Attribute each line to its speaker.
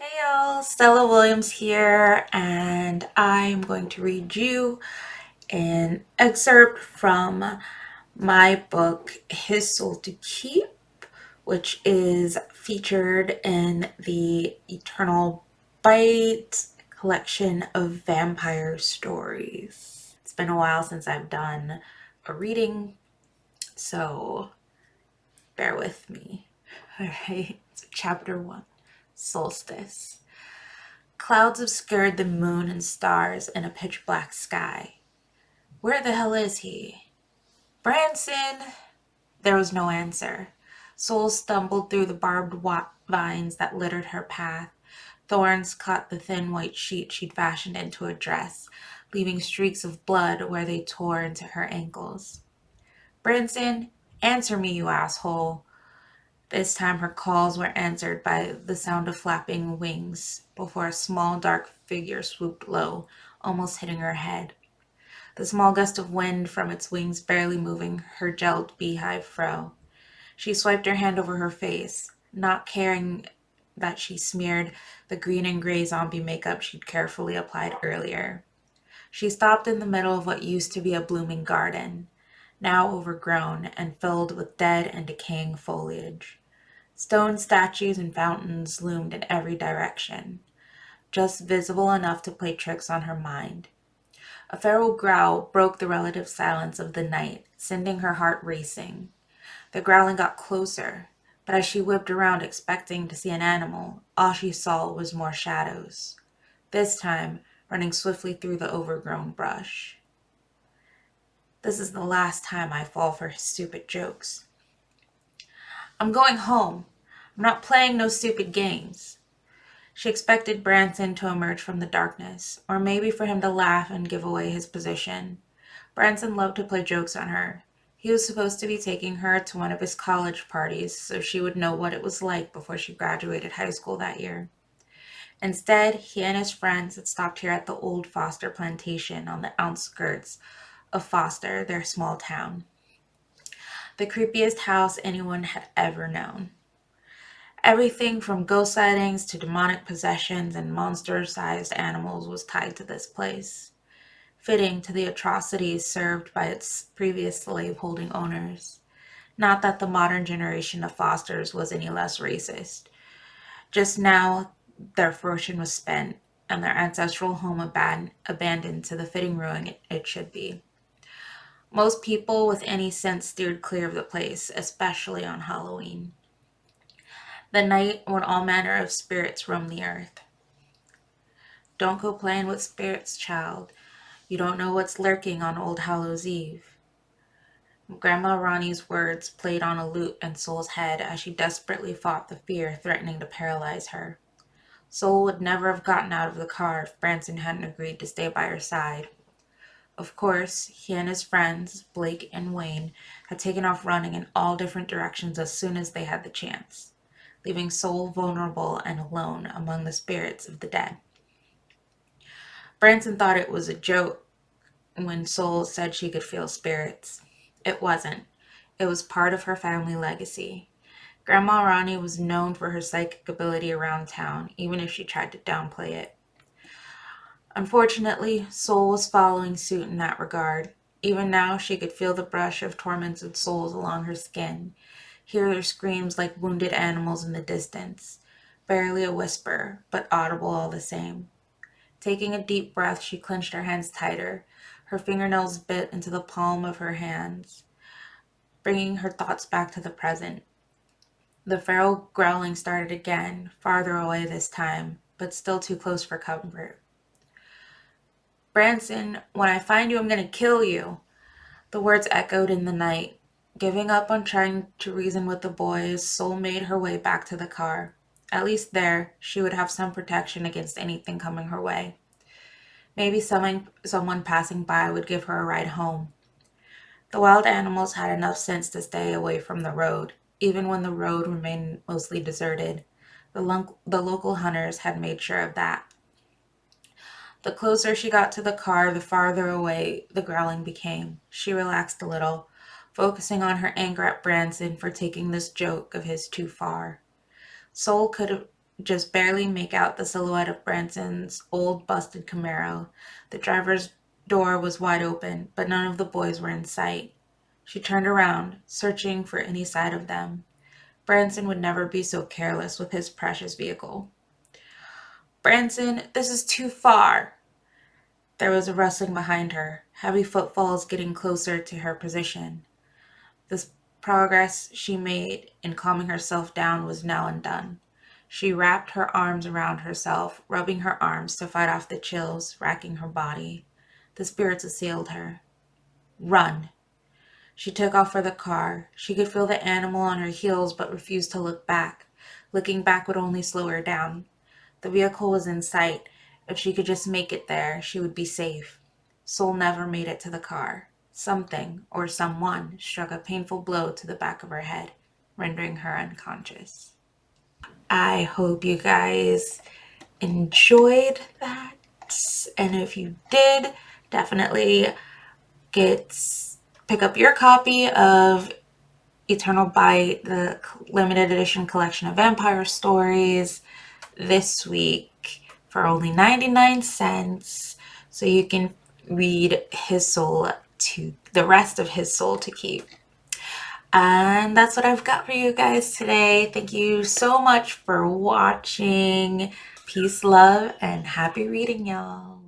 Speaker 1: Hey y'all, Stella Williams here, and I'm going to read you an excerpt from my book, His Soul to Keep, which is featured in the Eternal Bite collection of vampire stories. It's been a while since I've done a reading, so bear with me. Alright, so chapter 1, Solstice. Clouds obscured the moon and stars in a pitch black sky. Where the hell is he? Branson! There was no answer. Soul stumbled through the barbed vines that littered her path. Thorns caught the thin white sheet she'd fashioned into a dress, leaving streaks of blood where they tore into her ankles. Branson, answer me, you asshole. This time her calls were answered by the sound of flapping wings before a small dark figure swooped low, almost hitting her head. The small gust of wind from its wings barely moving her gelled beehive fro. She swiped her hand over her face, not caring that she smeared the green and gray zombie makeup she'd carefully applied earlier. She stopped in the middle of what used to be a blooming garden, now overgrown and filled with dead and decaying foliage. Stone statues and fountains loomed in every direction, just visible enough to play tricks on her mind. A feral growl broke the relative silence of the night, sending her heart racing. The growling got closer, but as she whipped around expecting to see an animal, all she saw was more shadows, this time running swiftly through the overgrown brush. This is the last time I fall for his stupid jokes. I'm going home. I'm not playing no stupid games. She expected Branson to emerge from the darkness, or maybe for him to laugh and give away his position. Branson loved to play jokes on her. He was supposed to be taking her to one of his college parties so she would know what it was like before she graduated high school that year. Instead, he and his friends had stopped here at the old Foster plantation on the outskirts of Foster, their small town. The creepiest house anyone had ever known. Everything from ghost sightings to demonic possessions and monster-sized animals was tied to this place, fitting to the atrocities served by its previous slave-holding owners. Not that the modern generation of Fosters was any less racist. Just now, their fortune was spent, and their ancestral home abandoned to the fitting ruin it should be. Most people with any sense steered clear of the place, especially on Halloween, the night when all manner of spirits roam the earth. Don't go playing with spirits, child. You don't know what's lurking on Old Hallows Eve. Grandma Ronnie's words played on a loop in Soul's head as she desperately fought the fear threatening to paralyze her. Soul would never have gotten out of the car if Branson hadn't agreed to stay by her side. Of course, he and his friends, Blake and Wayne, had taken off running in all different directions as soon as they had the chance, leaving Soul vulnerable and alone among the spirits of the dead. Branson thought it was a joke when Soul said she could feel spirits. It wasn't. It was part of her family legacy. Grandma Ronnie was known for her psychic ability around town, even if she tried to downplay it. Unfortunately, Soul was following suit in that regard. Even now, she could feel the brush of tormented souls along her skin, hear their screams like wounded animals in the distance, barely a whisper, but audible all the same. Taking a deep breath, she clenched her hands tighter. Her fingernails bit into the palm of her hands, bringing her thoughts back to the present. The feral growling started again, farther away this time, but still too close for comfort. Branson, when I find you, I'm going to kill you. The words echoed in the night. Giving up on trying to reason with the boys, Soul made her way back to the car. At least there, she would have some protection against anything coming her way. Maybe someone passing by would give her a ride home. The wild animals had enough sense to stay away from the road, even when the road remained mostly deserted. The local hunters had made sure of that. The closer she got to the car, the farther away the growling became. She relaxed a little, focusing on her anger at Branson for taking this joke of his too far. Soul could just barely make out the silhouette of Branson's old busted Camaro. The driver's door was wide open, but none of the boys were in sight. She turned around, searching for any sight of them. Branson would never be so careless with his precious vehicle. Branson, this is too far. There was a rustling behind her, heavy footfalls getting closer to her position. The progress she made in calming herself down was now undone. She wrapped her arms around herself, rubbing her arms to fight off the chills racking her body. The spirits assailed her. Run! She took off for the car. She could feel the animal on her heels but refused to look back. Looking back would only slow her down. The vehicle was in sight. If she could just make it there, she would be safe. Soul never made it to the car. Something, or someone, struck a painful blow to the back of her head, rendering her unconscious. I hope you guys enjoyed that. And if you did, definitely pick up your copy of Eternal Bite, the limited edition collection of vampire stories, this week for only 99 cents, so you can read the rest of His Soul to Keep. And that's what I've got for you guys today. Thank you so much for watching. Peace, love, and happy reading, y'all.